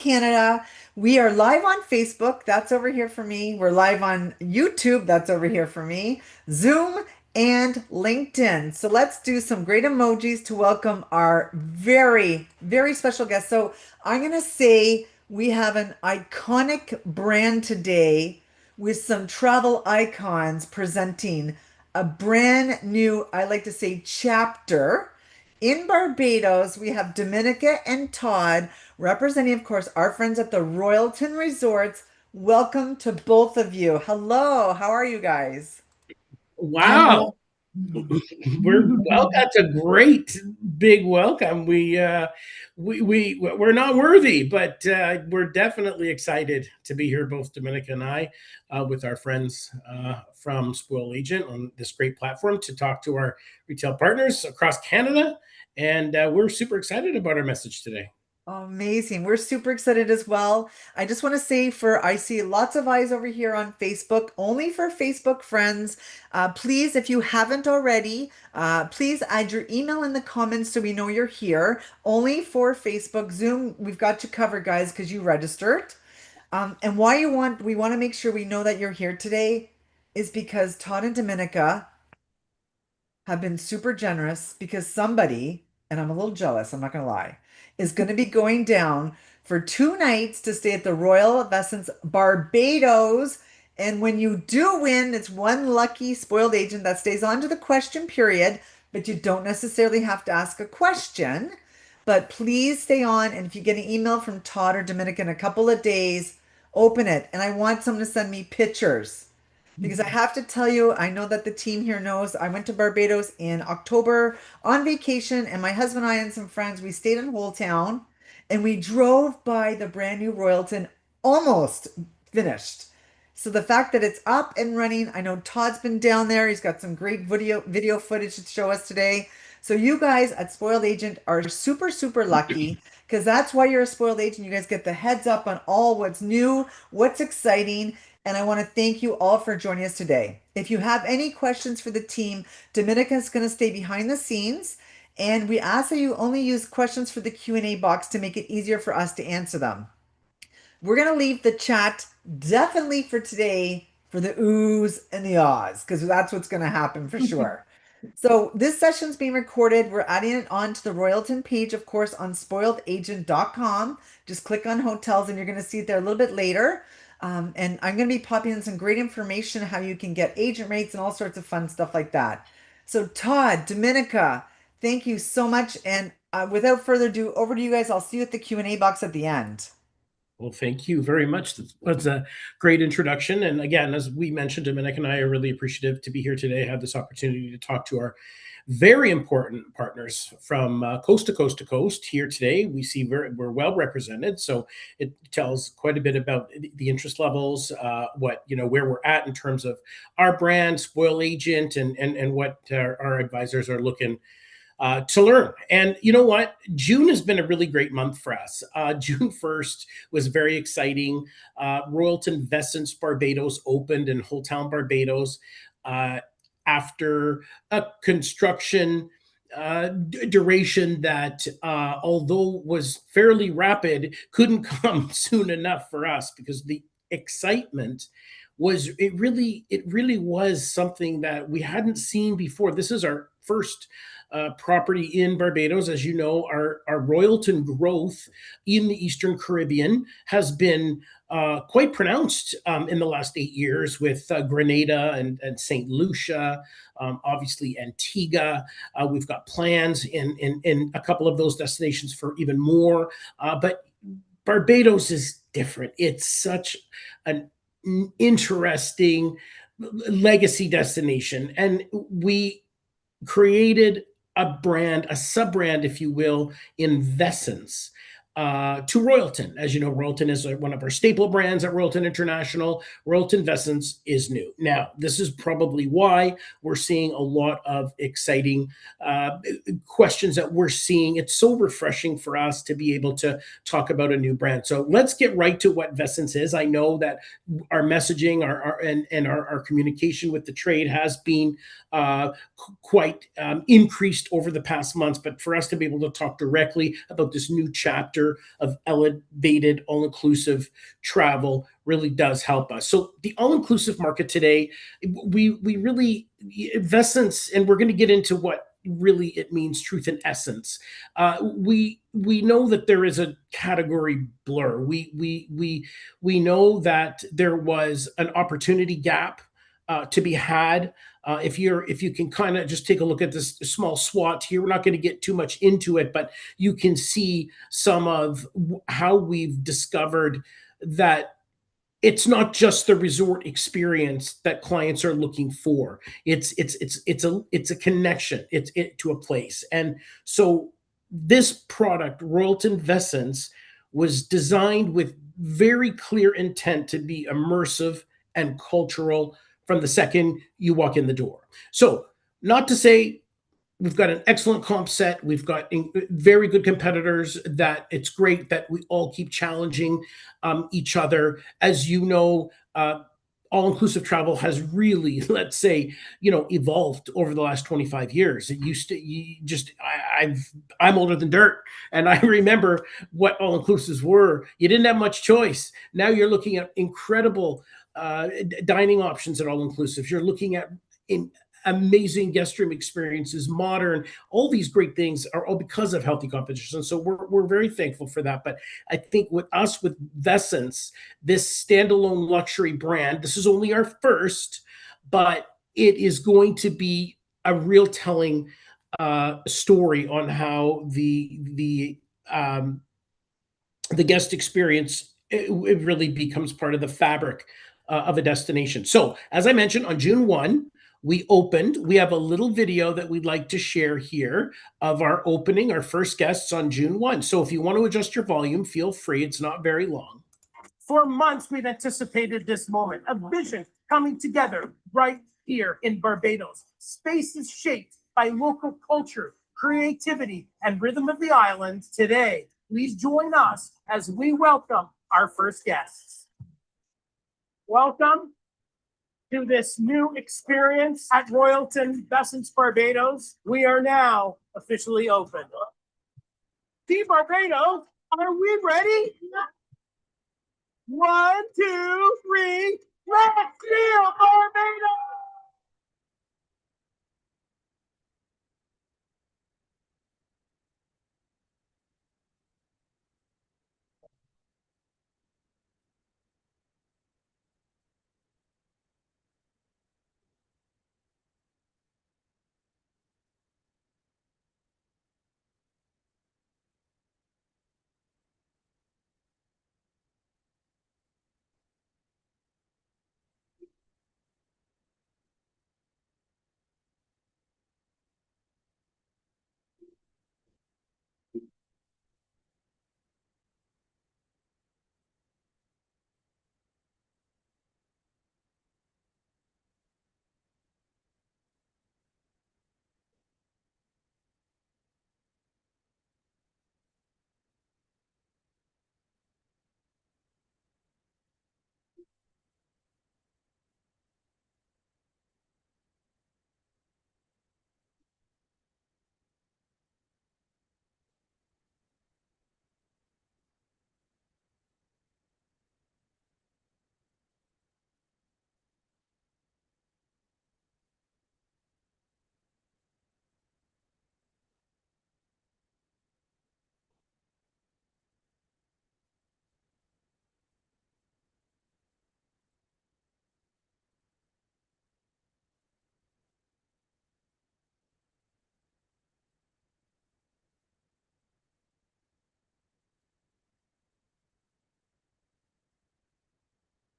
Canada. We are live on Facebook. That's over here for me. We're live on YouTube. That's over here for me. Zoom and LinkedIn. So let's do some great emojis to welcome our very, very special guest. So I'm going to say we have an iconic brand today with some travel icons presenting a brand new, I like to say, chapter. In Barbados, we have Dominica and Todd representing, of course, our friends at the Royalton Resorts. Welcome to both of you. Hello, how are you guys? Wow. That's a great big welcome. We're not worthy, but we're definitely excited to be here, both Dominica and I, with our friends from Spoil Agent on this great platform to talk to our retail partners across Canada. And we're super excited about our message today. Amazing. We're super excited as well. I just want to say I see lots of eyes over here on Facebook, only for Facebook friends. Please, if you haven't already, please add your email in the comments so we know you're here. Only for Facebook. Zoom, we've got you covered, guys, because you registered. And why we want to make sure we know that you're here today is because Todd and Dominica have been super generous because somebody, and I'm a little jealous, I'm not going to lie, is going to be going down for 2 nights to stay at the Royal Vessence Barbados. And when you do win, it's one lucky spoiled agent that stays on to the question period, but you don't necessarily have to ask a question. But please stay on. And if you get an email from Todd or Dominica in a couple of days, open it. And I want someone to send me pictures because I have to tell you, I know that the team here knows I went to Barbados in October on vacation, and my husband and I and some friends, we stayed in Whole Town and we drove by the brand new Royalton, almost finished. So the fact that it's up and running, I know Todd's been down there. He's got some great video footage to show us today. So you guys at Spoiled Agent are super, super lucky because that's why you're a spoiled agent. You guys get the heads up on all what's new, what's exciting. And I want to thank you all for joining us today. If you have any questions for the team, Dominica is going to stay behind the scenes. And we ask that you only use questions for the Q&A box to make it easier for us to answer them. We're going to leave the chat definitely for today for the oohs and the ahs, because that's what's going to happen for sure. So this session's being recorded. We're adding it onto the Royalton page, of course, on spoiledagent.com. Just click on hotels and you're going to see it there a little bit later. And I'm going to be popping in some great information how you can get agent rates and all sorts of fun stuff like that. So Todd, Dominica, thank you so much. And without further ado, over to you guys. I'll see you at the Q&A box at the end. Well, thank you very much. That's a great introduction. And again, as we mentioned, Dominic and I are really appreciative to be here today, have this opportunity to talk to our very important partners from coast to coast to coast here today. We're well represented, so it tells quite a bit about the interest levels, what where we're at in terms of our brand, Spoil Agent, and what our advisors are looking to learn. And you know what? June has been a really great month for us. June 1st was very exciting. Royalton Vessence Barbados opened in Whole Town, Barbados, after a construction duration that, although was fairly rapid, couldn't come soon enough for us because the excitement it really was something that we hadn't seen before. This is our first property in Barbados. As you know, our Royalton growth in the Eastern Caribbean has been quite pronounced in the last 8 years with Grenada and St. Lucia, obviously Antigua. We've got plans in a couple of those destinations for even more. But Barbados is different. It's such an interesting legacy destination. And we created a sub brand, if you will, in Vessence to Royalton. As you know, Royalton is one of our staple brands at Royalton International. Royalton Vessence is new. Now, this is probably why we're seeing a lot of exciting questions that we're seeing. It's so refreshing for us to be able to talk about a new brand. So let's get right to what Vessence is. I know that our messaging our communication with the trade has been quite increased over the past months, but for us to be able to talk directly about this new chapter culture of elevated all-inclusive travel really does help us. So the all-inclusive market today, we really Vessence, and we're going to get into what really it means, truth and essence. We know that there is a category blur. We know that there was an opportunity gap to be had. If you can kind of just take a look at this small SWOT here, we're not going to get too much into it, but you can see some of how we've discovered that it's not just the resort experience that clients are looking for. It's a connection. It's to a place. And so this product, Royalton Vessence, was designed with very clear intent to be immersive and cultural from the second you walk in the door. So, not to say we've got an excellent comp set. We've got very good competitors that it's great that we all keep challenging each other. As you know, all-inclusive travel has really, let's say, evolved over the last 25 years. It used to, you just, I'm older than dirt, and I remember what all-inclusives were. You didn't have much choice. Now you're looking at incredible dining options at all-inclusives. You're looking at in amazing guest room experiences, modern, all these great things are all because of healthy competition. So we're very thankful for that. But I think with us, with Vessence, this standalone luxury brand, this is only our first, but it is going to be a real telling story on how the guest experience, it really becomes part of the fabric of a destination. So, as I mentioned, on June 1, we opened. We have a little video that we'd like to share here of our opening, our first guests on June 1. So, if you want to adjust your volume, feel free. It's not very long. For months, we've anticipated this moment, a vision coming together right here in Barbados. Spaces shaped by local culture, creativity, and rhythm of the island. Today, please join us as we welcome our first guests. Welcome to this new experience at Royalton Vessence Barbados. We are now officially open. Team Barbados, are we ready? 1, 2, 3, let's go, Barbados!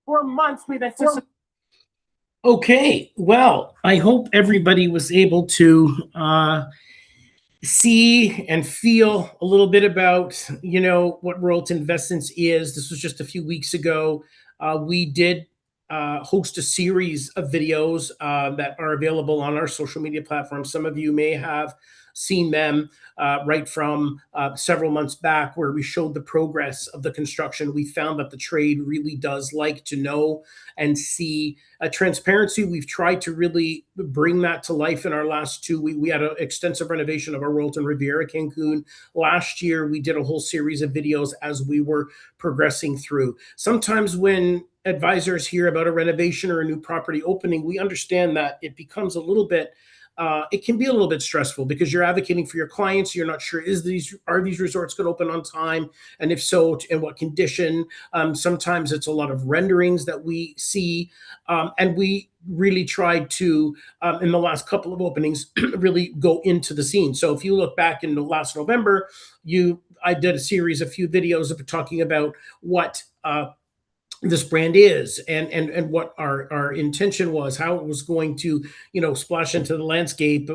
For months, we've anticipated. Okay, well, I hope everybody was able to see and feel a little bit about what Royalton Vessence is. This was just a few weeks ago. We did host a series of videos that are available on our social media platforms. Some of you may have seen them right from several months back, where we showed the progress of the construction. We found that the trade really does like to know and see transparency. We've tried to really bring that to life in our last two. We had an extensive renovation of our Royalton Riviera Cancun last year. We did a whole series of videos as we were progressing through. Sometimes when advisors hear about a renovation or a new property opening, we understand that it becomes a little bit it can be a little bit stressful because you're advocating for your clients. You're not sure, are these resorts going to open on time, and if so, in what condition. Sometimes it's a lot of renderings that we see, and we really tried to, in the last couple of openings, really go into the scene. So if you look back in the last November, you I did a series, a few videos of talking about what this brand is, and what our intention was, how it was going to splash into the landscape,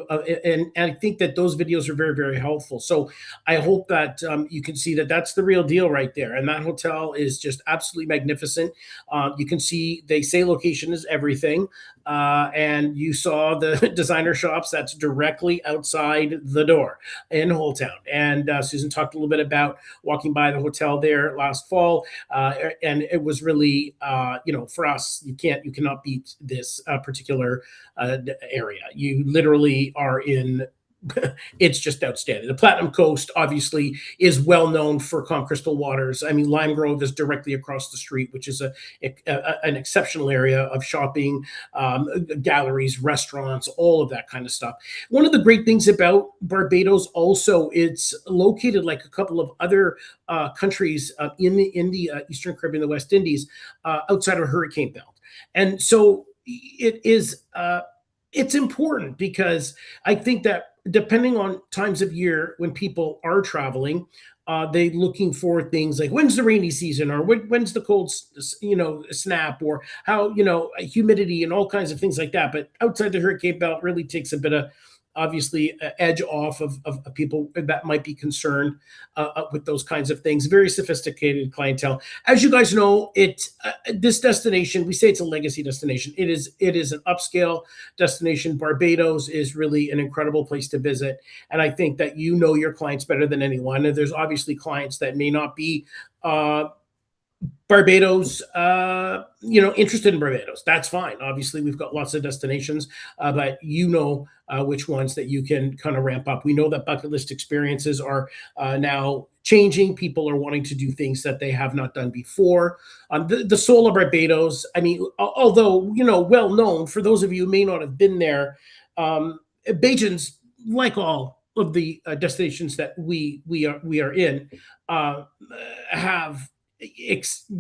and I think that those videos are very, very helpful. So I hope that you can see that that's the real deal right there, and that hotel is just absolutely magnificent. You can see they say location is everything, and you saw the designer shops that's directly outside the door in Whole Town. And Susan talked a little bit about walking by the hotel there last fall, and it was really, for us, you cannot beat this particular area. You literally are in. It's just outstanding. The Platinum Coast obviously is well known for calm crystal waters. I mean, Lime Grove is directly across the street, which is an exceptional area of shopping, galleries, restaurants, all of that kind of stuff. One of the great things about Barbados also, it's located like a couple of other countries in the Eastern Caribbean, the West Indies, outside of a hurricane belt, and so it is. It's important because I think that depending on times of year when people are traveling, they looking for things like when's the rainy season, or when's the cold, snap, or how humidity and all kinds of things like that. But outside the hurricane belt really takes a bit of, obviously, edge off of people that might be concerned with those kinds of things. Very sophisticated clientele. As you guys know, this destination, we say it's a legacy destination. It is an upscale destination. Barbados is really an incredible place to visit, and I think that you know your clients better than anyone. And there's obviously clients that may not be Barbados, interested in Barbados. That's fine. Obviously, we've got lots of destinations, but which ones that you can kind of ramp up. We know that bucket list experiences are now changing. People are wanting to do things that they have not done before. The soul of Barbados, I mean, although, well known, for those of you who may not have been there, Bajans, like all of the destinations that we are in, have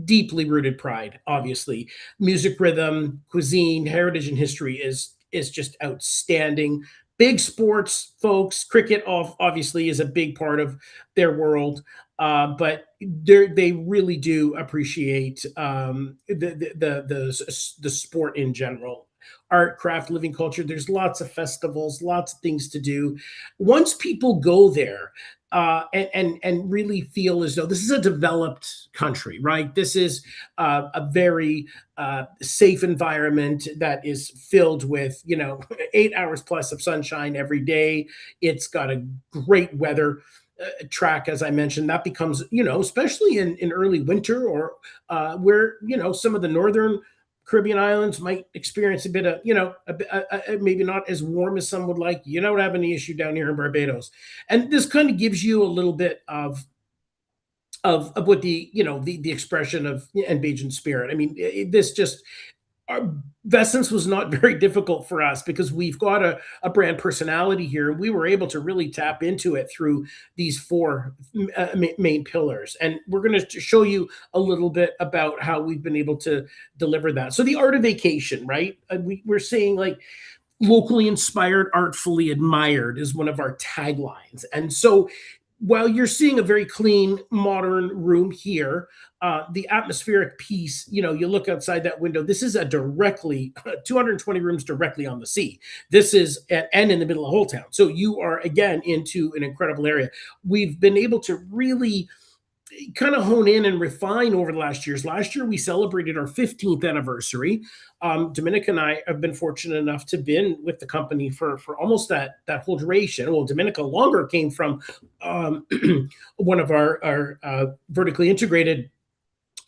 deeply rooted pride. Obviously, music, rhythm, cuisine, heritage, and history is just outstanding. Big sports folks, cricket obviously is a big part of their world, but they really do appreciate the sport in general. Art, craft, living culture. There's lots of festivals, lots of things to do. Once people go there, and really feel as though this is a developed country, right? This is a very safe environment that is filled with 8 hours plus of sunshine every day. It's got a great weather track, as I mentioned. That becomes, especially in early winter, or where some of the northern Caribbean islands might experience a bit of, maybe not as warm as some would like. You don't have any issue down here in Barbados, and this kind of gives you a little bit of what the expression of and Bajan spirit. I mean, this just, our Vessence was not very difficult for us because we've got a brand personality here, and we were able to really tap into it through these four main pillars. And we're going to show you a little bit about how we've been able to deliver that. So the art of vacation, right? We're saying, like, locally inspired, artfully admired is one of our taglines. And so while you're seeing a very clean, modern room here, the atmospheric piece, you look outside that window. This is a directly 220 rooms directly on the sea. This is and in the middle of Whole Town. So you are again into an incredible area. We've been able to really kind of hone in and refine over the last years. Last year, we celebrated our 15th anniversary. Dominica and I have been fortunate enough to been with the company for almost that whole duration. Well, Dominica longer came from um, one of our vertically integrated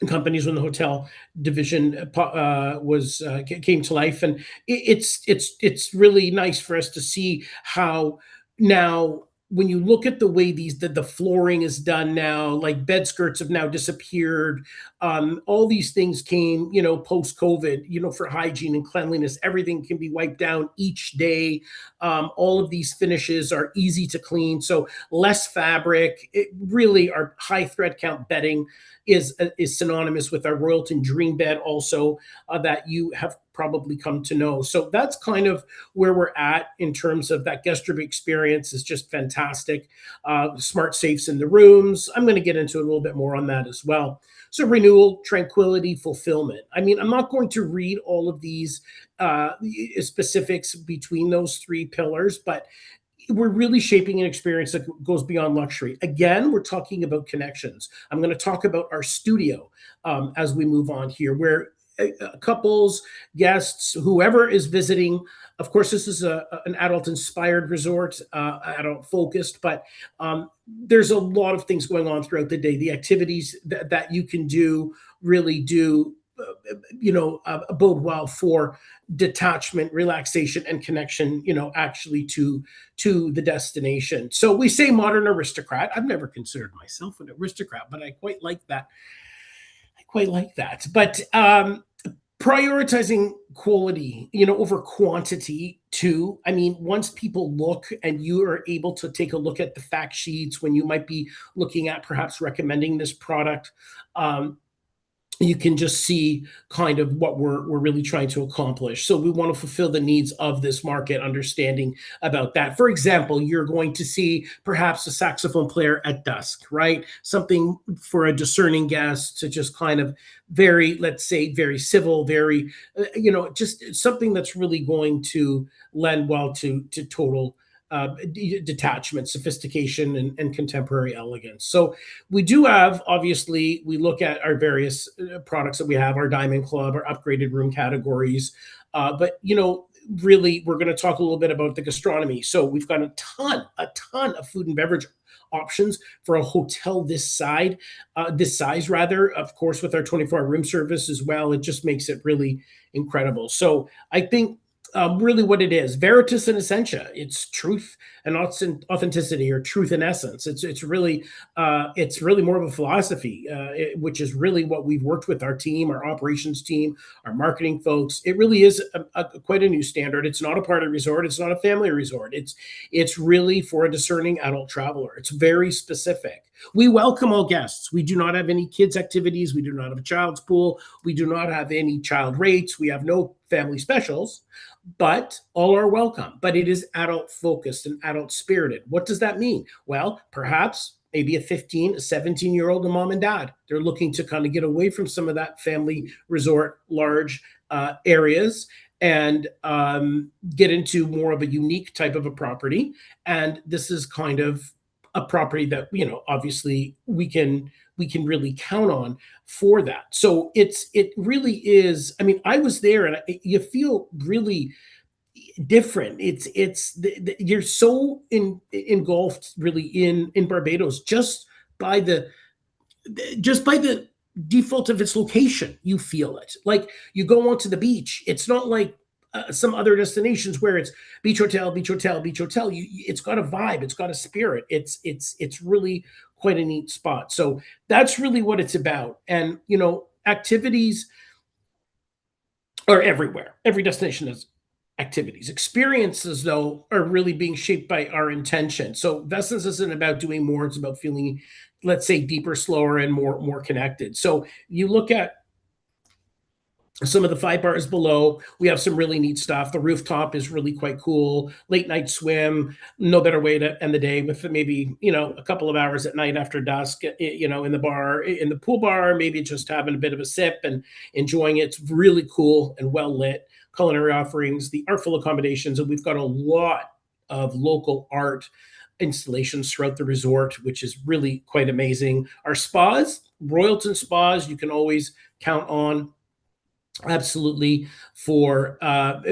companies when the hotel division was came to life, and it's really nice for us to see how now when you look at the way the flooring is done now, like bed skirts have now disappeared. All these things came, post COVID, for hygiene and cleanliness. Everything can be wiped down each day. All of these finishes are easy to clean, so less fabric. It really, our high thread count bedding is synonymous with our Royalton Dream Bed, also that you have probably come to know. So that's kind of where we're at in terms of that guest room experience. Is just fantastic. Smart safes in the rooms. I'm going to get into a little bit more on that as well. So renewal, tranquility, fulfillment. I mean, I'm not going to read all of these uh, specifics between those three pillars, but we're really shaping an experience that goes beyond luxury. Again, we're talking about connections. I'm going to talk about our studio as we move on here, where couples, guests, whoever is visiting. Of course, this is an adult-inspired resort, adult-focused, but there's a lot of things going on throughout the day. The activities that you can do really do bode well for detachment, relaxation, and connection, actually to the destination. So we say modern aristocrat. I've never considered myself an aristocrat, but I quite like that. I quite like that. But prioritizing quality, over quantity too. I mean, once people look and you are able to take a look at the fact sheets when you might be looking at perhaps recommending this product, you can just see kind of what we're really trying to accomplish. So we want to fulfill the needs of this market, understanding about that. For example, you're going to see perhaps a saxophone player at dusk, right? Something for a discerning guest to just kind of very, let's say, very civil, very, just something that's really going to lend well to total detachment, sophistication, and contemporary elegance. So we do have, obviously, we look at our various products that we have, our Diamond Club, our upgraded room categories. But, really, we're going to talk a little bit about the gastronomy. So we've got a ton of food and beverage options for a hotel this size rather. Of course, with our 24-hour room service as well, it just makes it really incredible. So I think really what it is, veritas and essentia. It's truth and authenticity, or truth in essence. It's really more of a philosophy, which is really what we've worked with our team, our operations team, our marketing folks. It really is quite a new standard. It's not a party resort. It's not a family resort. It's really for a discerning adult traveler. It's very specific. We welcome all guests. We do not have any kids activities. We do not have a child's pool. We do not have any child rates. We have no family specials, but all are welcome. But it is adult focused and adult spirited. What does that mean? Well, perhaps maybe a 15, a 17-year-old, a mom and dad. They're looking to kind of get away from some of that family resort, large areas, and get into more of a unique type of a property. And this is kind of a property that, obviously we can really count on for that. So it really is. I mean, I was there, and you feel really different. You're so engulfed really in Barbados, by the just by the default of its location. You feel it. Like you go onto the beach. It's not like some other destinations where it's beach hotel, beach hotel, beach hotel. It's got a vibe. It's got a spirit. It's really quite a neat spot. So that's really what it's about. And activities are everywhere. Every destination has activities. Experiences, though, are really being shaped by our intention. So Vessels isn't about doing more; it's about feeling, let's say, deeper, slower, and more connected. So you look at some of the 5 bars below. We have some really neat stuff. The rooftop is really quite cool. Late night swim, no better way to end the day with maybe a couple of hours at night after dusk. In the bar, in the pool bar, maybe just having a bit of a sip and enjoying it. It's really cool and well lit. Culinary offerings, the artful accommodations, and we've got a lot of local art installations throughout the resort, which is really quite amazing. Our spas, Royalton spas, you can always count on absolutely for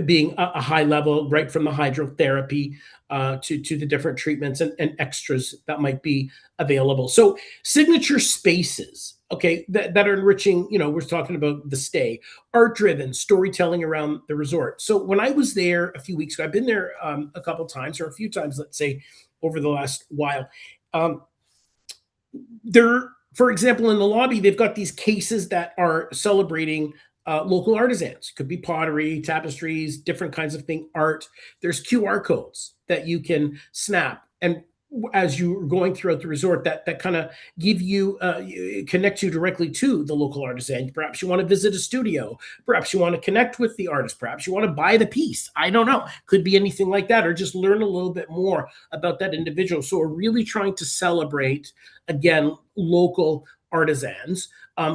being a high level, right from the hydrotherapy to the different treatments and extras that might be available. So signature spaces, okay, that are enriching. We're talking about the stay, art driven storytelling around the resort. So when I was there a few weeks ago, I've been there a couple times or a few times, let's say, over the last while. Um, there, for example, in the lobby, they've got these cases that are celebrating local artisans. Could be pottery, tapestries, different kinds of thing, art. There's QR codes that you can snap, and as you're going throughout the resort, that kind of give you connect you directly to the local artisan. Perhaps you want to visit a studio, perhaps you want to connect with the artist, perhaps you want to buy the piece. I don't know, could be anything like that, or just learn a little bit more about that individual. So we're really trying to celebrate, again, local artisans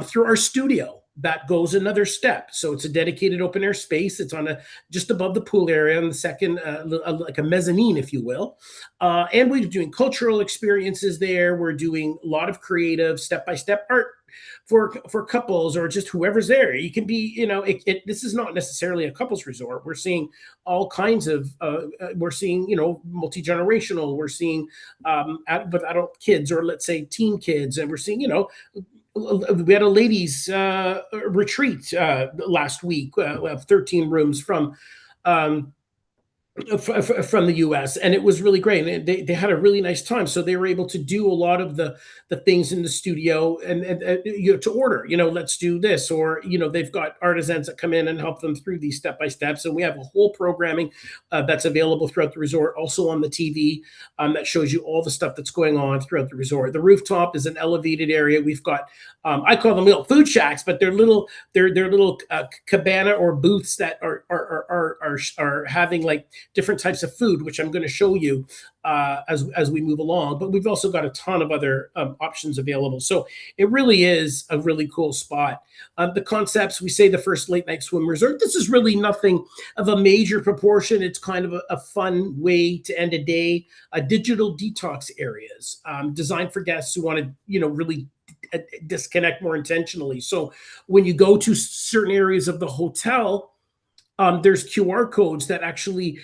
through our studio. That goes another step. So it's a dedicated open air space. It's on just above the pool area on the second, like a mezzanine, if you will. And we're doing cultural experiences there. We're doing a lot of creative step by step art for couples or just whoever's there. You can be, this is not necessarily a couples resort. We're seeing all kinds of, we're seeing, multi generational. We're seeing with adult kids, or let's say teen kids, and we're seeing, we had a ladies retreat last week of 13 rooms um, from the US, and it was really great, and they had a really nice time. So they were able to do a lot of the things in the studio, and to order, let's do this, or they've got artisans that come in and help them through these step by steps. And we have a whole programming that's available throughout the resort, also on the TV, that shows you all the stuff that's going on throughout the resort. The rooftop is an elevated area. We've got I call them little food shacks, but they're little cabana or booths that are having like different types of food, which I'm going to show you as we move along. But we've also got a ton of other options available. So it really is a really cool spot. The concepts, we say the first late night swim resort. This is really nothing of a major proportion. It's kind of a fun way to end a day. Digital detox areas designed for guests who want to, really disconnect more intentionally. So when you go to certain areas of the hotel, there's QR codes that actually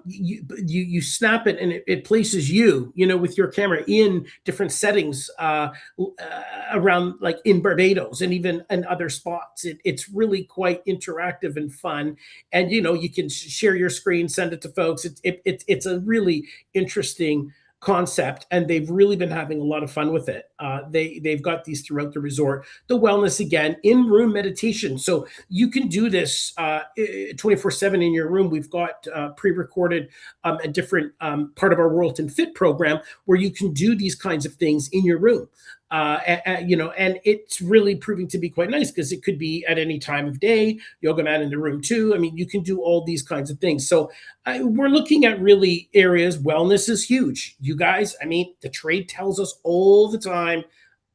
you snap it, and it places you, with your camera in different settings around, like in Barbados and even in other spots. It's really quite interactive and fun, and you can share your screen, send it to folks. It's a really interesting concept, and they've really been having a lot of fun with it. They've got these throughout the resort. The wellness, again, in room meditation, so you can do this 24/7 in your room. We've got pre-recorded a different part of our Royalton Fit program where you can do these kinds of things in your room. And it's really proving to be quite nice because it could be at any time of day. Yoga mat in the room too. I mean, you can do all these kinds of things. So we're looking at really areas. Wellness is huge, you guys. I mean, the trade tells us all the time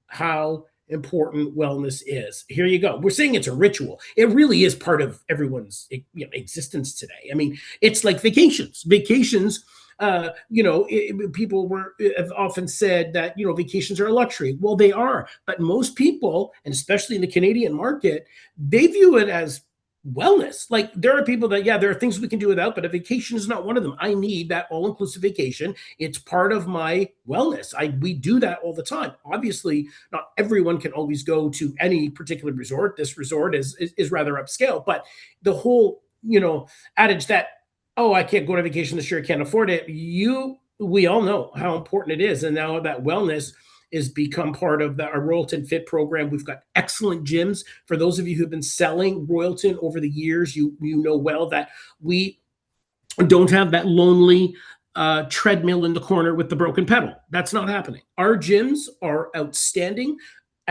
how important wellness is. Here you go. We're saying it's a ritual. It really is part of everyone's existence today. I mean, it's like vacations. People have often said that vacations are a luxury. Well, they are, but most people, and especially in the Canadian market, they view it as wellness. Like, there are people that, there are things we can do without, but a vacation is not one of them. I need that all-inclusive vacation. It's part of my wellness. We do that all the time. Obviously, not everyone can always go to any particular resort. This resort is rather upscale, but the whole adage that, oh, I can't go on vacation this year, I can't afford it. We all know how important it is. And now that wellness is become part of our Royalton Fit program. We've got excellent gyms. For those of you who've been selling Royalton over the years, you know well that we don't have that lonely treadmill in the corner with the broken pedal. That's not happening. Our gyms are outstanding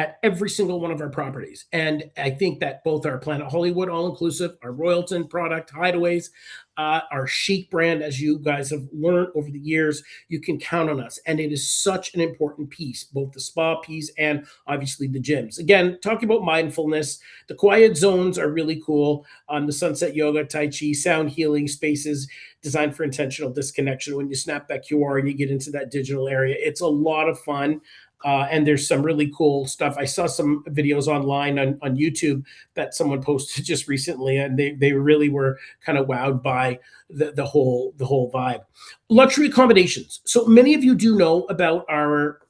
at every single one of our properties. And I think that both our Planet Hollywood all inclusive, our Royalton product, Hideaways, our Chic brand, as you guys have learned over the years, you can count on us. And it is such an important piece, both the spa piece and obviously the gyms. Again, talking about mindfulness, the quiet zones are really cool. The sunset yoga, Tai Chi, sound healing spaces designed for intentional disconnection. When you snap that QR and you get into that digital area, it's a lot of fun. And there's some really cool stuff. I saw some videos online on YouTube that someone posted just recently, and they really were kind of wowed by the whole vibe. Luxury accommodations. So many of you do know about our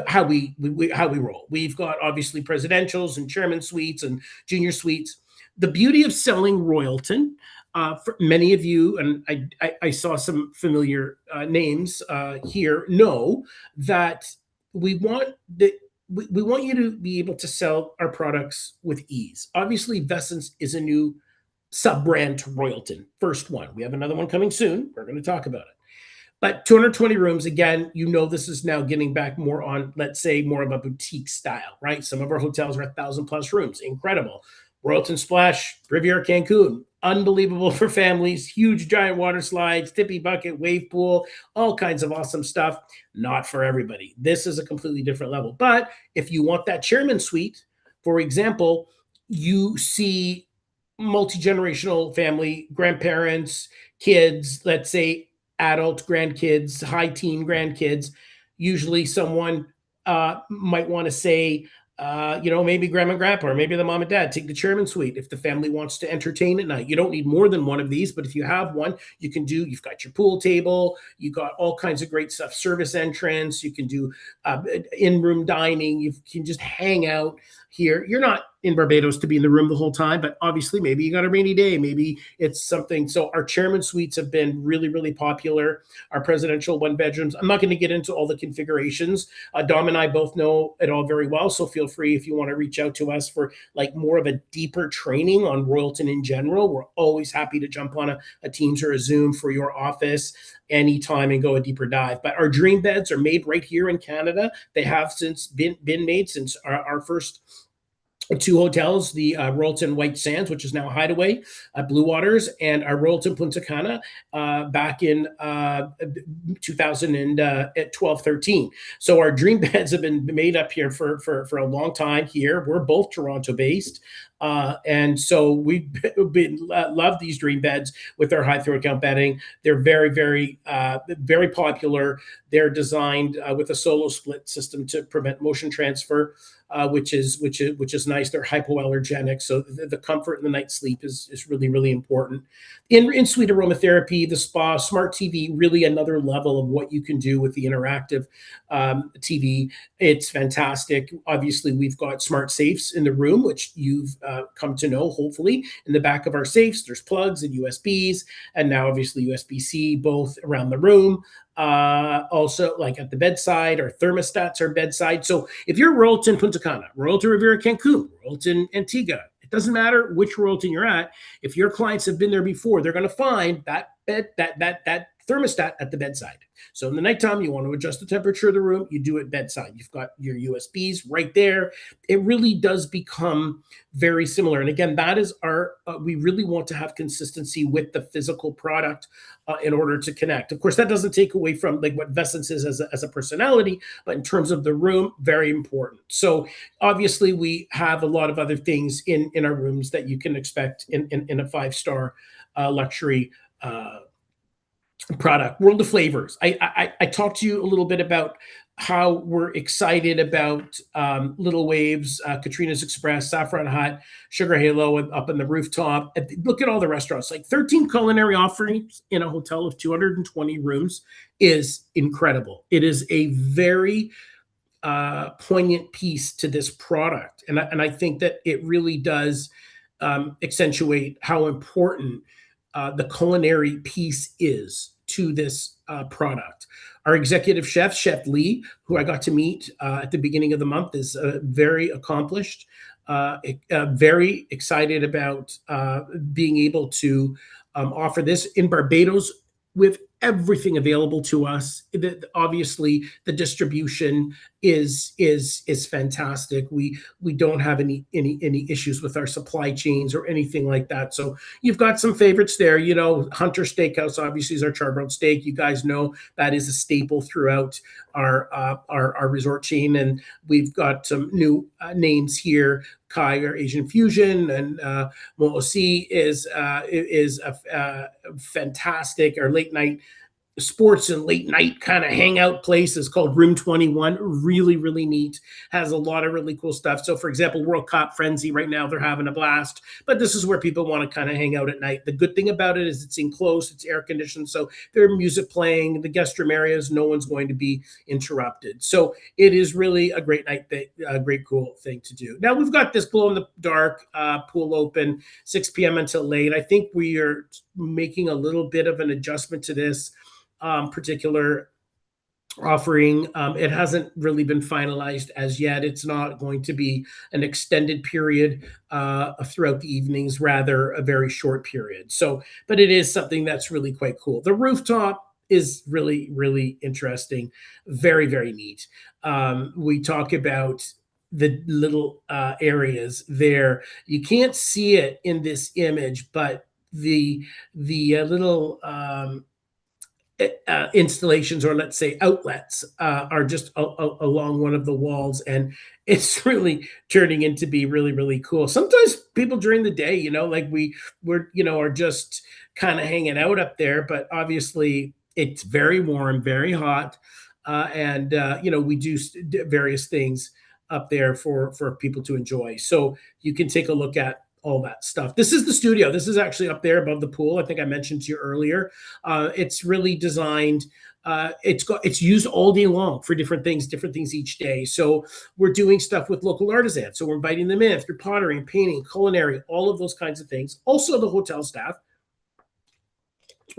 how we roll. We've got obviously presidentials and chairman suites and junior suites. The beauty of selling Royalton, for many of you, and I saw some familiar names here, know that we want the we want you to be able to sell our products with ease. Obviously, Vessence is a new sub brand to Royalton, first one. We have another one coming soon. We're going to talk about it. But 220 rooms, again, this is now getting back more on, let's say, more of a boutique style, right? Some of our hotels are 1,000 plus rooms. Incredible. Royalton Splash, Riviera Cancun, unbelievable for families, huge giant water slides, tippy bucket, wave pool, all kinds of awesome stuff. Not for everybody. This is a completely different level. But if you want that chairman suite, for example, you see multi-generational family, grandparents, kids, let's say adult grandkids, high teen grandkids. Usually someone might want to say, maybe grandma and grandpa, or maybe the mom and dad take the chairman suite if the family wants to entertain at night. You don't need more than one of these, but if you have one, you've got your pool table, you got all kinds of great stuff, service entrance, you can do in-room dining, you can just hang out here. You're not in Barbados to be in the room the whole time, but obviously maybe you got a rainy day, maybe it's something. So our chairman suites have been really, really popular. Our presidential one bedrooms, I'm not going to get into all the configurations. Dom and I both know it all very well, so feel free if you want to reach out to us for like more of a deeper training on Royalton in general. We're always happy to jump on a Teams or a Zoom for your office anytime and go a deeper dive. But our dream beds are made right here in Canada. They have since been made since our first two hotels, the Royalton White Sands, which is now Hideaway, Blue Waters, and our Royalton Punta Cana back in 2012-13. So our dream beds have been made up here for a long time here. We're both Toronto based. And so we've love these dream beds with their high throw count bedding. They're very, very, very popular. They're designed with a solo split system to prevent motion transfer, which is nice. They're hypoallergenic, so the comfort in the night's sleep is really, really important. In suite aromatherapy, the spa, smart TV, really another level of what you can do with the interactive TV. It's fantastic. Obviously, we've got smart safes in the room, which you've come to know, hopefully. In the back of our safes, there's plugs and USBs, and now obviously USB-C both around the room. Also, like at the bedside, our thermostats are bedside. So if you're Royalton Punta Cana, Royalton Riviera Cancun, Royalton Antigua, it doesn't matter which Royalton you're at. If your clients have been there before, they're going to find that thermostat at the bedside. So in the nighttime, you want to adjust the temperature of the room, you do it bedside. You've got your USBs right there. It really does become very similar. And again, that is we really want to have consistency with the physical product in order to connect. Of course, that doesn't take away from like what Vessence is as a personality, but in terms of the room, very important. So obviously we have a lot of other things in our rooms that you can expect in a five-star luxury product. World of Flavors. I talked to you a little bit about how we're excited about Little Waves, Katrina's Express, Saffron Hut, Sugar Halo up on the rooftop. Look at all the restaurants, like 13 culinary offerings in a hotel of 220 rooms is incredible. It is a very poignant piece to this product. And I think that it really does accentuate how important the culinary piece is to this product. Our executive chef, Chef Lee, who I got to meet at the beginning of the month, is very accomplished, very excited about being able to offer this in Barbados with everything available to us. Obviously, the distribution is fantastic. We don't have any issues with our supply chains or anything like that. So you've got some favorites there. You know, Hunter Steakhouse obviously is our charbroiled steak. You guys know that is a staple throughout our resort chain, and we've got some new names here. Kai, our Asian fusion, and Moosi is a fantastic, our late night sports and late night kind of hangout place. Is called Room 21. Really, really neat. Has a lot of really cool stuff. So, for example, World Cup Frenzy right now, they're having a blast. But this is where people want to kind of hang out at night. The good thing about it is it's enclosed, it's air conditioned. So, there's music playing, the guest room areas, no one's going to be interrupted. So, it is really a great night, a great, cool thing to do. Now, we've got this glow in the dark pool open 6 p.m. until late. I think we are making a little bit of an adjustment to this particular offering. It hasn't really been finalized as yet. It's not going to be an extended period throughout the evenings, rather a very short period. So, but it is something that's really quite cool. The rooftop is really, really interesting. Very, very neat. We talk about the little areas there. You can't see it in this image, but the little installations, or let's say outlets, are just along one of the walls, and it's really turning into be really, really cool. Sometimes people during the day, like are just kind of hanging out up there, but obviously it's very warm, very hot, and we do various things up there for people to enjoy. So you can take a look at all that stuff. This is the studio. This is actually up there above the pool. I think I mentioned to you earlier. It's really designed. It's used all day long for different things each day. So we're doing stuff with local artisans. So we're inviting them in through pottery and painting, culinary, all of those kinds of things. Also, the hotel staff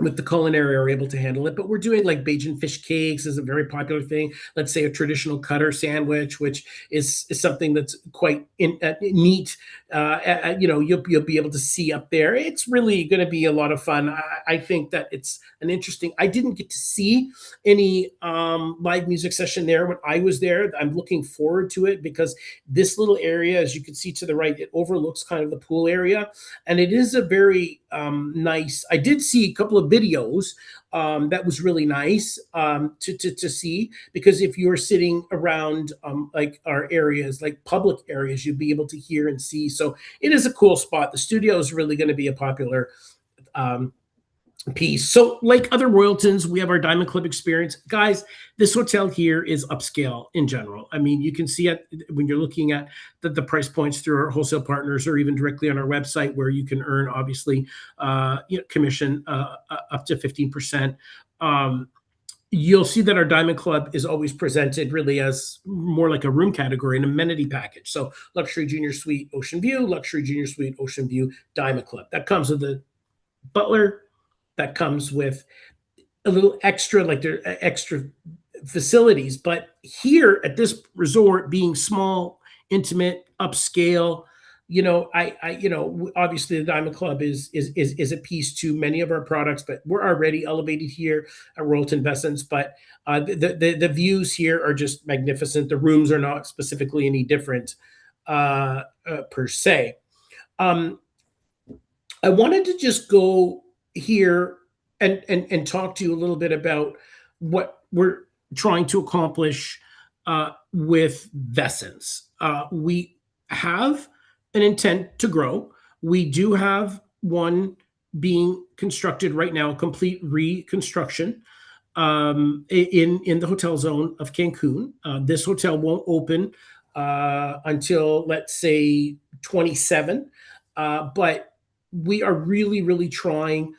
with the culinary are able to handle it. But we're doing like Bajan fish cakes is a very popular thing. Let's say a traditional cutter sandwich, which is something that's quite neat. You'll be able to see up there. It's really going to be a lot of fun. I think that it's an interesting. I didn't get to see any live music session there when I was there. I'm looking forward to it because this little area, as you can see to the right, it overlooks kind of the pool area, and it is a very nice. I did see a couple of videos that was really nice to see, because if you're sitting around like our areas, like public areas, you'll be able to hear and see. So it is a cool spot. The studio is really going to be a popular piece. So, like other Royaltons, we have our Diamond Club experience. Guys, this hotel here is upscale in general. I mean, you can see it when you're looking at the price points through our wholesale partners, or even directly on our website, where you can earn, obviously, commission up to 15%. You'll see that our Diamond Club is always presented really as more like a room category, an amenity package. So luxury junior suite, ocean view, luxury junior suite, ocean view, Diamond Club. That comes with the butler, that comes with a little extra, like there are extra facilities. But here at this resort, being small, intimate, upscale, obviously the Diamond Club is a piece to many of our products, but we're already elevated here at Royalton Vessence. But the views here are just magnificent. The rooms are not specifically any different per se. I wanted to just go here and talk to you a little bit about what we're trying to accomplish with Vessence. We have an intent to grow. We do have one being constructed right now, a complete reconstruction in the hotel zone of Cancun. This hotel won't open until, let's say, 27, but we are really, really trying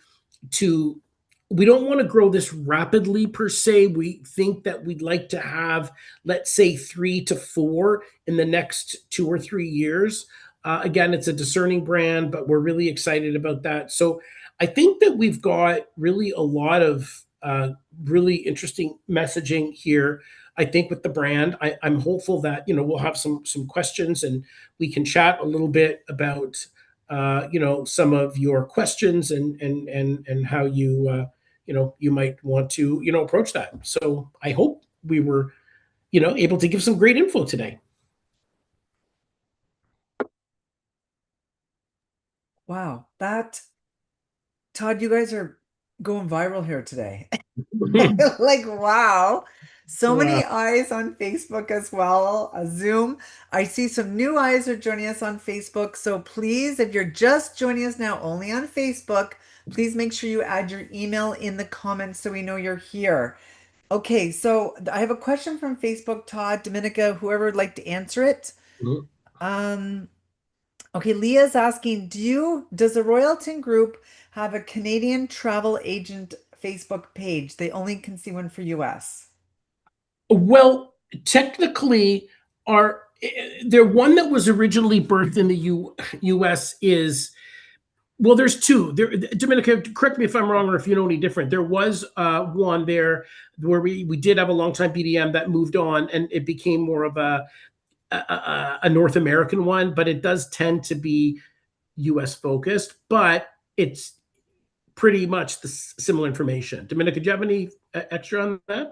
to. We don't want to grow this rapidly per se. We think that we'd like to have, let's say, 3 to 4 in the next 2 or 3 years. Again, it's a discerning brand, but we're really excited about that. So I think that we've got really a lot of really interesting messaging here. I think with the brand, I'm hopeful that we'll have some questions, and we can chat a little bit about some of your questions and how you you might want to approach that. So I hope we were able to give some great info today. Wow, that Todd, you guys are going viral here today. Like, wow. So Wow. many eyes on Facebook as well, Zoom. I see some new eyes are joining us on Facebook. So please, if you're just joining us now only on Facebook, please make sure you add your email in the comments so we know you're here. Okay, so I have a question from Facebook, Todd, Dominica, whoever would like to answer it. Um, Okay, Leah's asking, does the Royalton Group have a Canadian travel agent Facebook page? They only can see one for US. Well, technically, our there one that was originally birthed in the U.S. is well, there's two. There, Dominica, correct me if I'm wrong or if you know any different. There was one there where we did have a long time BDM that moved on, and it became more of a North American one, but it does tend to be U.S. focused, but it's pretty much the similar information. Dominica, do you have any extra on that?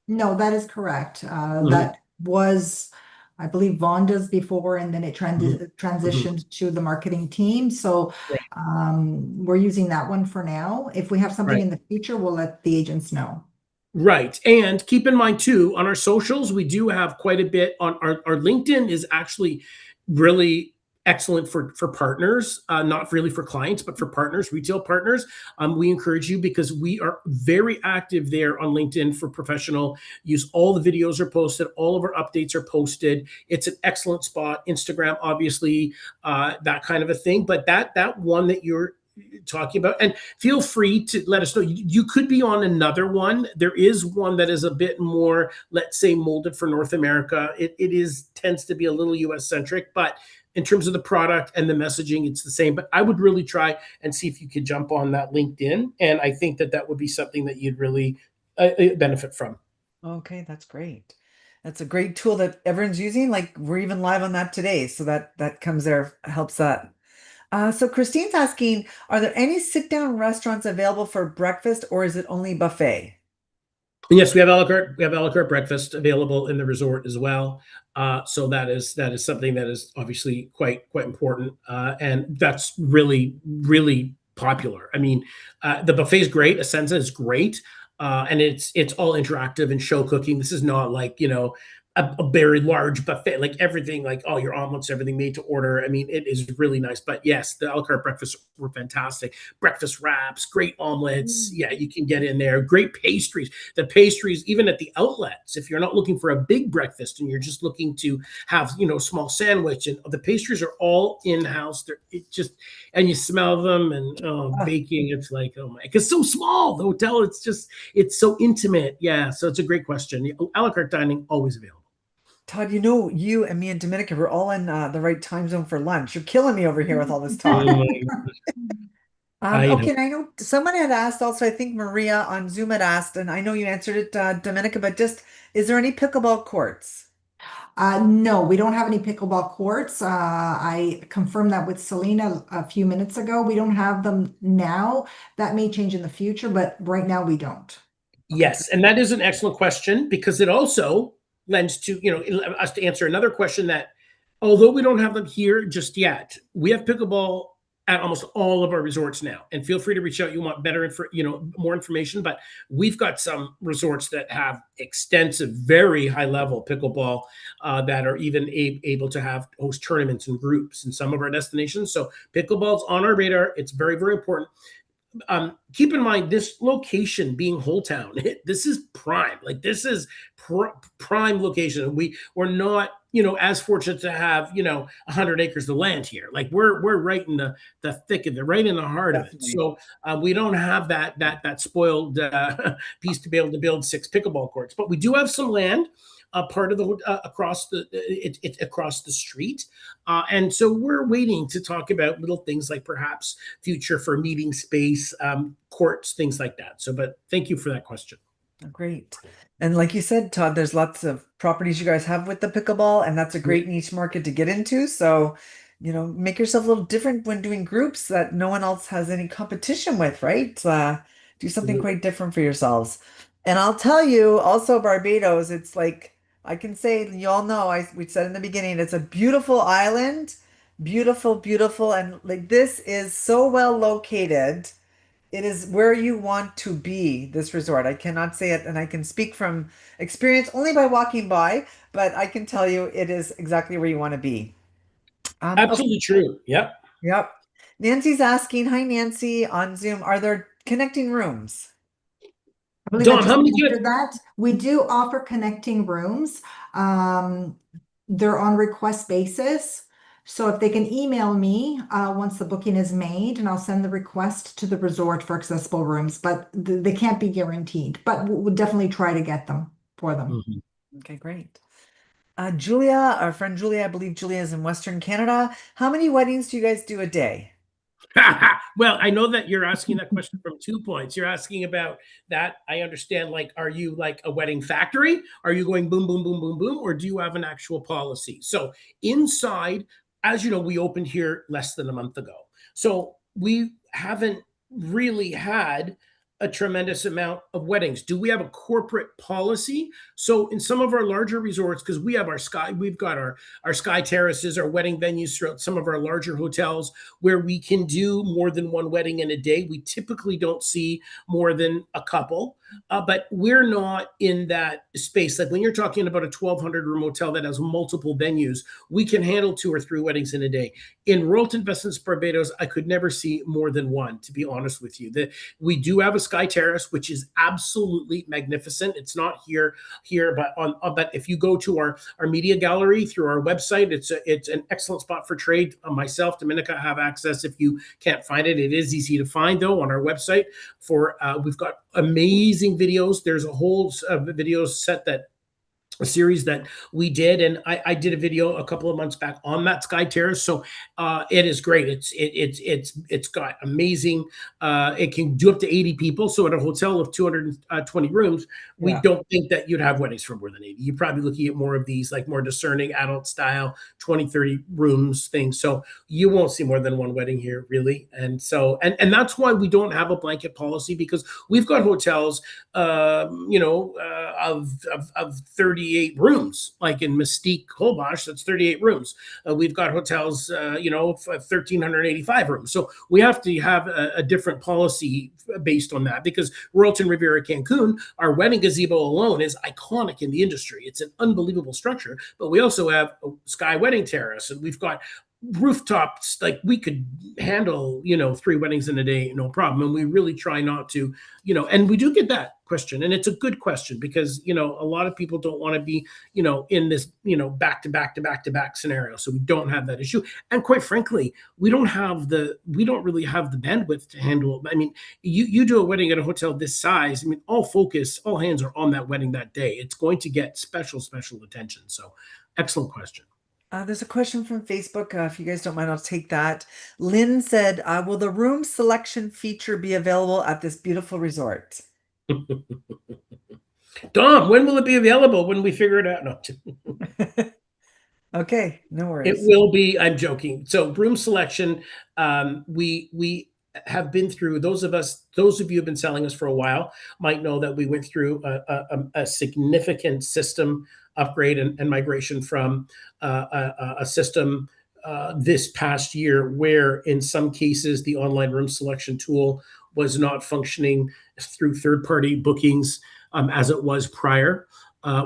No, that is correct. Mhm. That was, I believe, Vonda's before, and then it Mhm. Mhm. transitioned to the marketing team. So Right. we're using that one for now. If we have something Right. in the future, we'll let the agents know. Right. And keep in mind too, on our socials, we do have quite a bit on our LinkedIn is actually really excellent for partners, not really for clients, but for partners, retail partners. We encourage you because we are very active there on LinkedIn for professional use. All the videos are posted, all of our updates are posted. It's an excellent spot. Instagram, obviously, that kind of a thing. But that one that you're talking about, and feel free to let us know. You could be on another one. There is one that is a bit more, let's say, molded for North America. It is tends to be a little US centric, but in terms of the product and the messaging, it's the same. But I would really try and see if you could jump on that LinkedIn, and I think that would be something that you'd really benefit from. Okay, that's great. That's a great tool that everyone's using. Like we're even live on that today, so that comes there helps that. So Christine's asking, are there any sit-down restaurants available for breakfast or is it only buffet? And yes, we have a la carte. We have a la carte breakfast available in the resort as well. So that is something that is obviously quite important, and that's really popular. I mean, the buffet is great. Ascenza is great, and it's all interactive and show cooking. This is not like a very large buffet, like everything, like all your omelets, everything made to order. I mean, it is really nice. But yes, the a la carte breakfasts were fantastic. Breakfast wraps, great omelets. Mm. Yeah, you can get in there. Great pastries. The pastries, even at the outlets, if you're not looking for a big breakfast and you're just looking to have small sandwich, and the pastries are all in house. They're it just and you smell them and Ah, baking. It's like, oh my, it's so small. The hotel, it's so intimate. Yeah, so it's a great question. A la carte dining always available. Todd, you and me and Dominica were all in the right time zone for lunch. You're killing me over here with all this talk. Oh my, I know. Okay, and I know someone had asked also, I think Maria on Zoom had asked, and I know you answered it, Dominica, but just is there any pickleball courts? No, we don't have any pickleball courts. I confirmed that with Selena a few minutes ago. We don't have them now. That may change in the future, but right now we don't. Okay, Yes, and that is an excellent question because it also lends to, us to answer another question that although we don't have them here just yet, we have pickleball at almost all of our resorts now. And feel free to reach out. You want better more information, but we've got some resorts that have extensive, very high level pickleball that are even able to have host tournaments and groups in some of our destinations. So pickleball's on our radar. It's very, very important. Keep in mind this location being Whole Town. This is prime. Like this is prime location. We're not as fortunate to have 100 acres of land here. Like we're right in the thick of it, right in the heart of it. definitely. So we don't have that spoiled piece to be able to build 6 pickleball courts, but we do have some land. Part of the it's across the street, and so we're waiting to talk about little things like perhaps future for meeting space, courts, things like that. So, but thank you for that question. Great. And like you said, Todd, there's lots of properties you guys have with the pickleball, and that's a great niche market to get into. So, make yourself a little different when doing groups that no one else has any competition with, right? Do something Mhm. quite different for yourselves. And I'll tell you, also Barbados, it's like I can say, you all know, we said in the beginning, it's a beautiful island, beautiful, beautiful, and like this is so well located. It is where you want to be, this resort. I cannot say it, and I can speak from experience only by walking by, but I can tell you it is exactly where you want to be. Okay, Absolutely true. Yep. yep. Nancy's asking, hi Nancy, on Zoom, are there connecting rooms? I believe I Dom, just how many answered that. We do offer connecting rooms. Um, they're on request basis. So if they can email me once the booking is made, and I'll send the request to the resort for accessible rooms, but they can't be guaranteed. But we'll definitely try to get them for them. Mhm. Okay, great. Julia, our friend Julia, I believe Julia is in Western Canada. How many weddings do you guys do a day? Well, I know that you're asking that question from 2 points. You're asking about that. I understand, like, are you like a wedding factory? Are you going boom, boom, boom, boom, boom? Or do you have an actual policy? So, inside, as you know, we opened here less than a month ago. So, we haven't really had a tremendous amount of weddings. Do we have a corporate policy? So, in some of our larger resorts, because we have we've got our sky terraces, our wedding venues throughout some of our larger hotels where we can do more than one wedding in a day. We typically don't see more than a couple, but we're not in that space. Like when you're talking about a 1,200 room hotel that has multiple venues, we can handle 2 or 3 weddings in a day. In Royalton Vessence Barbados, I could never see more than one, to be honest with you. We do have a sky terrace, which is absolutely magnificent. It's not here, but if you go to our media gallery through our website, it's an excellent spot for trade. Myself, Dominica have access. If you can't find it, it is easy to find though on our website. We've got amazing videos. There's a whole video set that a series that we did, and I did a video a couple of months back on that sky terrace. So it is great. It's got amazing. It can do up to 80 people. So at a hotel of 220 rooms, we Yeah. don't think that you'd have weddings for more than 80. You're probably looking at more of these, like more discerning adult style 20, 30 rooms things. So you won't see more than one wedding here, really. And so that's why we don't have a blanket policy, because we've got hotels of 38 rooms, like in Mystique, Holbox, that's 38 rooms. We've got hotels, 1,385 rooms. So we have to have a different policy based on that, because Royalton Riviera Cancun, our wedding gazebo alone is iconic in the industry. It's an unbelievable structure, but we also have a Sky Wedding Terrace, and we've got rooftops. Like we could handle 3 weddings in a day, no problem. And we really try not to, and we do get that question, and it's a good question, because a lot of people don't want to be in this back to back to back to back scenario. So we don't have that issue, and quite frankly, we don't really have the bandwidth to handle. I mean, you do a wedding at a hotel this size, I mean, all hands are on that wedding that day. It's going to get special attention. So excellent question. There's a question from Facebook. If you guys don't mind, I'll take that. Lynn said, will the room selection feature be available at this beautiful resort? Dom, when will it be available? When we figure it out? No. Okay, no It worries. will be. I'm joking. So room selection. We have been through. Those of you who have been selling us for a while might know that we went through a significant system upgrade and migration from a system this past year, where in some cases the online room selection tool was not functioning through third-party bookings as it was prior,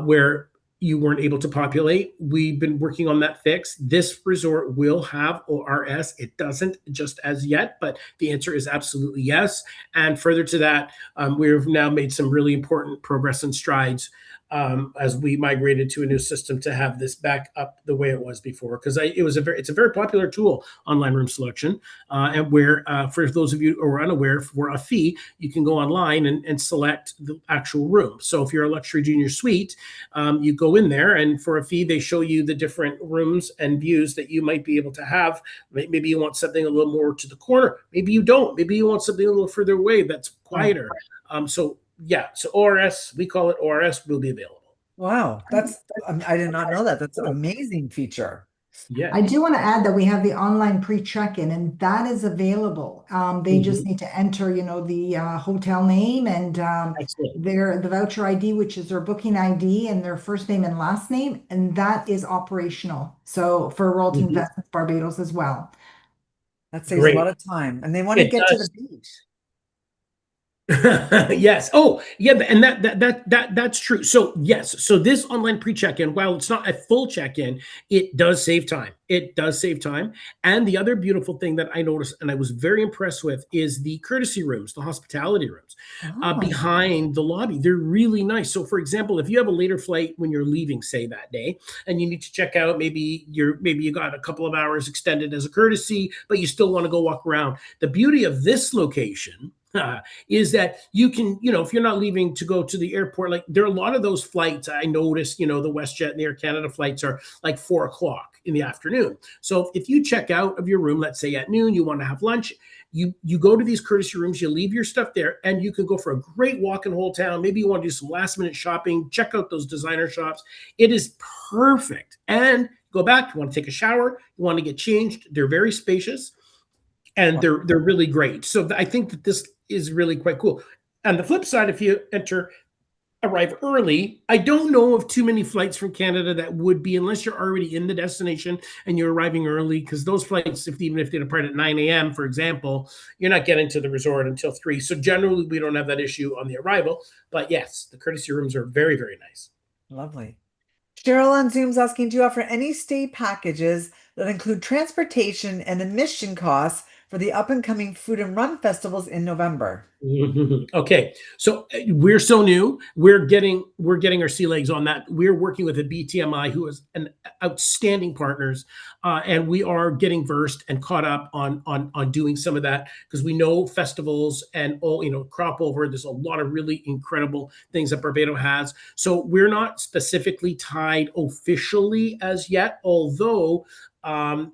where you weren't able to populate. We've been working on that fix. This resort will have ORS. It doesn't just as yet, but the answer is absolutely yes. And further to that, we've now made some really important progress and strides as we migrated to a new system to have this back up the way it was before. Because it's a very popular tool, online room selection, and where for those of you who are unaware, for a fee, you can go online and select the actual room. So if you're a luxury junior suite, you go in there, and for a fee, they show you the different rooms and views that you might be able to have. Maybe you want something a little more to the corner. Maybe you don't. Maybe you want something a little further away that's quieter. So ORS, we call it ORS, will be available. Wow, I did not know that. That's an amazing feature. Yeah. I do want to add that we have the online pre-check-in, and that is available. They just Mhm. need to enter, the hotel name and Excellent. the voucher ID, which is their booking ID, and their first name and last name, and that is operational. So for Royalton Mhm. Vessence Barbados as well. That saves a lot Great. of time. And they want to It get to the does. beach. Yes. Oh, yeah, and that's true. So yes, so this online pre-check-in, while it's not a full check-in, it does save time. It does save time. And the other beautiful thing that I noticed and I was very impressed with is the courtesy rooms, the hospitality rooms Oh, behind the lobby. They're really nice. So for example, if you have a later flight when you're leaving, say that day, and you need to check out, maybe you got a couple of hours extended as a courtesy, but you still want to go walk around. The beauty of this location is that you can, if you're not leaving to go to the airport, like there are a lot of those flights I noticed, the WestJet and the Air Canada flights are like 4 o'clock in the afternoon. So if you check out of your room, let's say at noon, you want to have lunch, you go to these courtesy rooms, you leave your stuff there, and you can go for a great walk in Whole Town. Maybe you want to do some last minute shopping, check out those designer shops. It is perfect. And go back, you want to take a shower, you want to get changed. They're very spacious and they're really great. So I think that this is really quite cool. On the flip side, if you arrive early, I don't know of too many flights from Canada that would be, unless you're already in the destination and you're arriving early, because those flights, even if they depart at 9 a.m., for example, you're not getting to the resort until 3. So generally, we don't have that issue on the arrival. But yes, the courtesy rooms are very, very nice. lovely. Cheryl on Zoom's asking, do you offer any stay packages that include transportation and admission costs for the up and coming food and run festivals in November? Okay, so we're so new. We're getting our sea legs on that. We're working with a BTMI who is an outstanding partners, and we are getting versed and caught up on doing some of that because we know festivals and all crop over. There's a lot of really incredible things that Barbados has. So we're not specifically tied officially as yet, although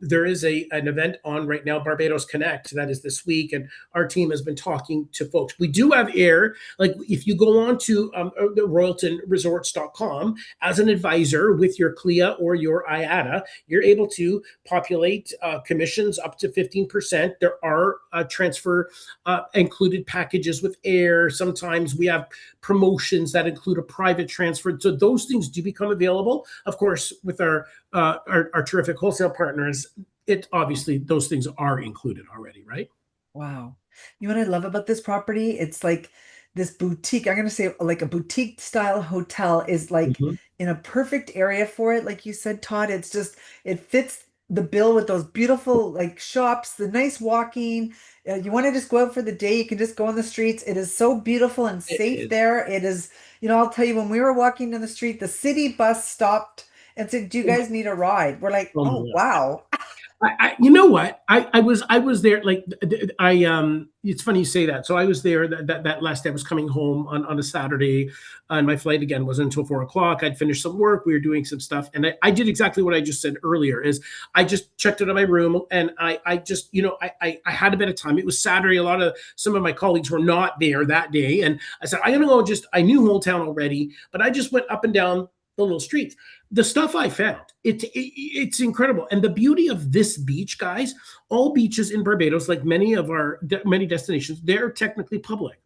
there is an event on right now, Barbados Connect, that is this week, and our team has been talking to folks. We do have air. Like if you go on to the royaltonresorts.com as an advisor with your CLIA or your IATA, you're able to populate commissions up to 15%. There are transfer included packages with air. Sometimes we have promotions that include a private transfer. So those things do become available. Of course, with our terrific wholesale partners, it obviously those things are included already, right? Wow. You know what I love about this property? It's like this boutique, I'm going to say like a boutique style hotel is like Mhm. in a perfect area for it. Like you said, Todd, it's just, it fits the bill with those beautiful like shops, the nice walking. You want to just go out for the day, you can just go on the streets. It is so beautiful and It safe is. there. It is, I'll tell you, when we were walking down the street, the city bus stopped and said, "Do you Oh guys need a ride?" We're like, my "Oh, God. wow." You know what? I was there. Like it's funny you say that. So I was there that last day. I was coming home on a Saturday, and my flight again wasn't until 4 o'clock. I'd finished some work. We were doing some stuff, and I did exactly what I just said earlier. Is I just checked out of my room, and I just I had a bit of time. It was Saturday. Some of my colleagues were not there that day, and I said I'm gonna go. I knew Whole Town already, but I just went up and down the little streets. The stuff I found, it's incredible. And the beauty of this beach, guys, all beaches in Barbados, like many of our many destinations, they're technically public.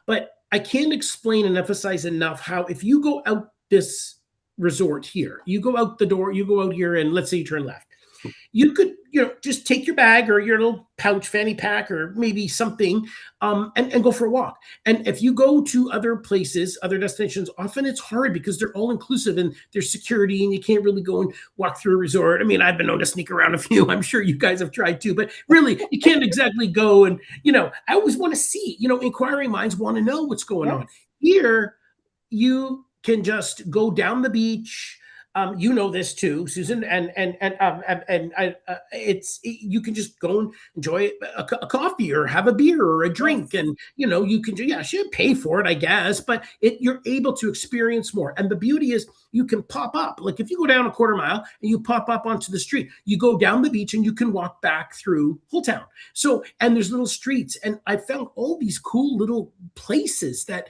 But I can't explain and emphasize enough how if you go out this resort here, you go out the door, you go out here, and let's say you turn left, you could just take your bag or your little pouch fanny pack or maybe something, and go for a walk. And if you go to other places, other destinations, often it's hard because they're all inclusive and there's security and you can't really go and walk through a resort. I mean, I've been known to sneak around a few. I'm sure you guys have tried too, but really you can't exactly go. And I always want to see, inquiring minds want to know what's going on Yes. here. You can just go down the beach. You know this too, Susan, you can just go and enjoy a coffee or have a beer or a drink, Yes. and you can should pay for it, I guess, but you're able to experience more. And the beauty is you can pop up, like if you go down a quarter mile and you pop up onto the street, you go down the beach and you can walk back through Whole Town. So and there's little streets, and I found all these cool little places that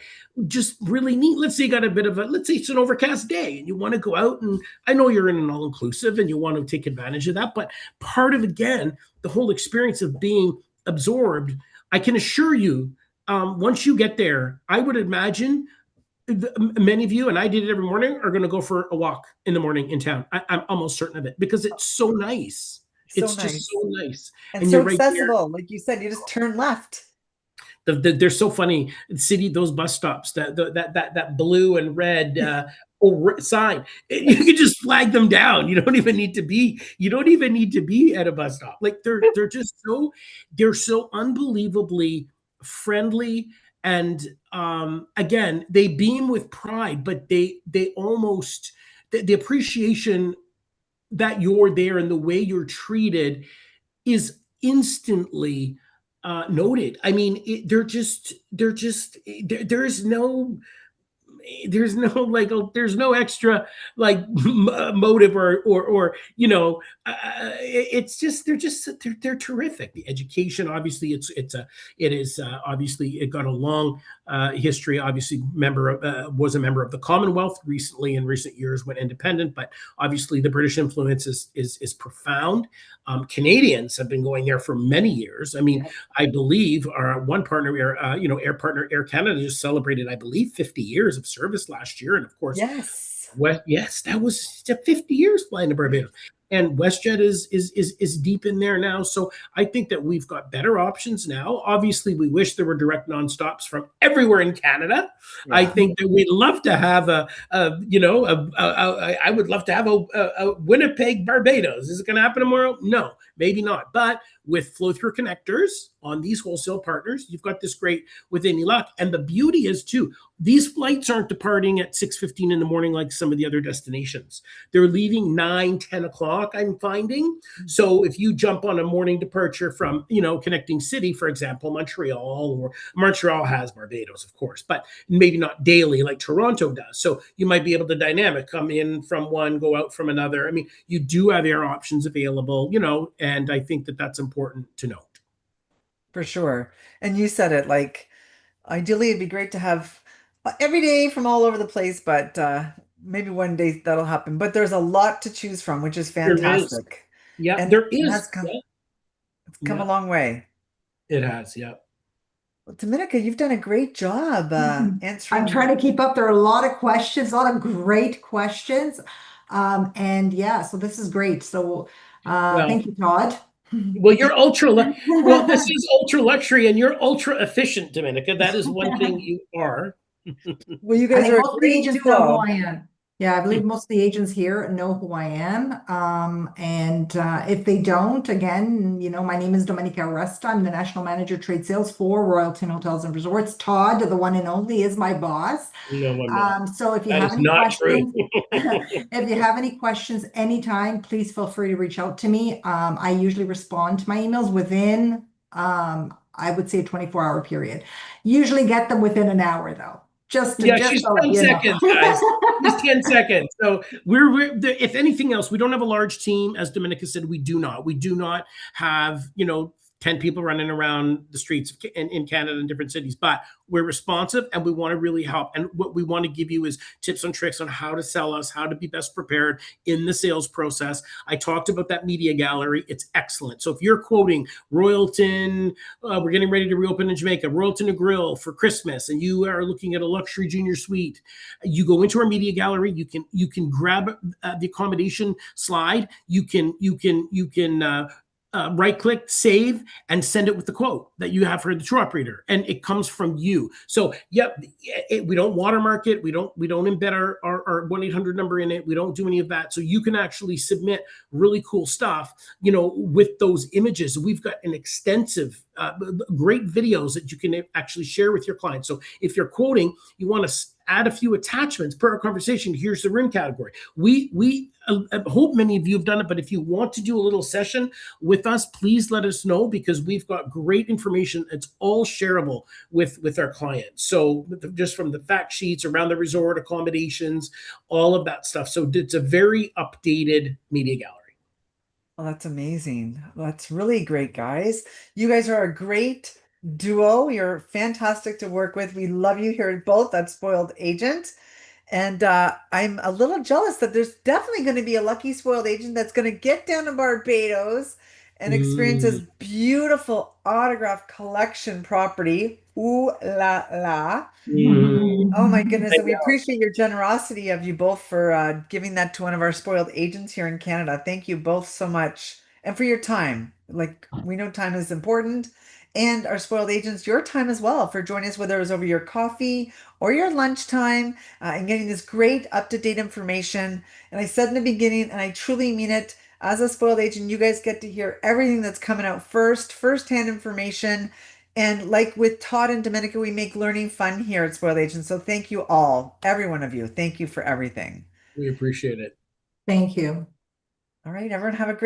just really neat. Let's say you got let's say it's an overcast day and you want to go out and certain, I know you're in an all inclusive and you want to take advantage of that, but part of, again, the whole experience of being absorbed, I can assure you, once you get there, I would imagine many of you, and I did it every morning, are going to go for a walk in the morning in town. I'm almost certain of it because it's so nice. So It's just so nice nice. and And so you're right there. accessible. Like you said, you just turn left. They're so funny. City, those bus stops, that blue and red sign, you can just flag them down. You don't even need to be. You don't even need to be at a bus stop. Like they're just so they're so unbelievably friendly. And again, they beam with pride, but they almost the appreciation that you're there and the way you're treated is instantly noted. I mean, there's no there's no extra like motive or it's just they're terrific. The education, obviously, it is obviously it got a long history. Obviously, was a member of the Commonwealth. Recently, in recent years, went independent, but obviously the British influence is profound. Canadians have been going there for many years. I mean, Yeah. I believe our one partner, Air Partner Air Canada, just celebrated, I believe, 50 years of service last year, and of course, Yes. yes, that was 50 years flying to Barbados. And WestJet is deep in there now. So I think that we've got better options now. Obviously, we wish there were direct nonstops from everywhere in Canada. I Yeah. think that we'd love to have I would love to have a Winnipeg Barbados. Is it going to happen tomorrow? No, maybe not. But with flow through connectors on these wholesale partners, you've got this great with any luck. And the beauty is too, these flights aren't departing at 6:15 in the morning like some of the other destinations. They're leaving 9, 10 o'clock, I'm finding. So if you jump on a morning departure from, connecting city, for example, Montreal, or Montreal has Barbados, of course, but maybe not daily like Toronto does. So you might be able to dynamic, come in from one, go out from another. I mean, you do have air options available, and I think that that's important to note. For sure. And you said it, like ideally it'd be great to have every day from all over the place, but maybe one day that'll happen. But there's a lot to choose from, which is There is. fantastic. Yeah, And there it is. has come Yeah, it's come a yeah, long way. it has. Yeah. Well, Dominica, you've done a great job I'm answering. trying to keep up. There are a lot of questions, a lot of great questions. And yeah, so this is great. So Well, thank you, Todd. you're well, this is ultra luxury and you're ultra efficient, Dominica. That is one thing you are. Well, you I guys think are a most of the great agents know who duo. I am. Yeah, I believe most of the agents here know who I am. And if they don't, again, my name is Domenica Aresta. I'm the National Manager Trade Sales for Royalton Hotels and Resorts. Todd, the one and only, is my boss. No, I'm not. So if you That have is any not true. questions, if you have any questions anytime, please feel free to reach out to me. I usually respond to my emails within, I would say, a 24-hour period. Usually get them within an hour though. Just to Yeah, just she's so 10 you know. seconds, guys. She's 10 seconds. So if anything else, we don't have a large team. As Dominica said, we do not. We do not have, 10 people running around the streets in Canada in different cities, but we're responsive and we want to really help. And what we want to give you is tips and tricks on how to sell us, how to be best prepared in the sales process. I talked about that media gallery. It's excellent. So if you're quoting Royalton, we're getting ready to reopen in Jamaica, Royalton and Grill for Christmas, and you are looking at a luxury junior suite, you go into our media gallery. You can grab the accommodation slide. You can right click, save, and send it with the quote that you have for the tour operator, and it comes from you. So, yep, we don't watermark it. We don't embed our 1-800 number in it. We don't do any of that. So you can actually submit really cool stuff, with those images. We've got an extensive, great videos that you can actually share with your clients. So if you're quoting, you want to add a few attachments per our conversation. Here's the room category. We hope many of you have done it, but if you want to do a little session with us, please let us know, because we've got great information. It's all shareable with our clients. So just from the fact sheets around the resort accommodations, all of that stuff. So it's a very updated media gallery. Well, that's amazing. That's really great, guys. You guys are a great duo. You're fantastic to work with. We love you here at both at Spoiled Agent. And I'm a little jealous that there's definitely going to be a lucky spoiled agent that's going to get down to Barbados and experience this Mm, beautiful autograph collection property. Ooh la la. mm. Oh my I goodness. And we know. appreciate your generosity of you both for giving that to one of our spoiled agents here in Canada. Thank you both so much. And for your time. Like, we know time is important. And our spoiled agents, your time as well for joining us, whether it was over your coffee or your lunchtime, and getting this great up to date information. And I said in the beginning, and I truly mean it, as a spoiled agent, you guys get to hear everything that's coming out first hand information. And like with Todd and Dominica, we make learning fun here at Spoiled Agents. So thank you all, every one of you. Thank you for everything. We appreciate it. Thank you. All right, everyone, have a great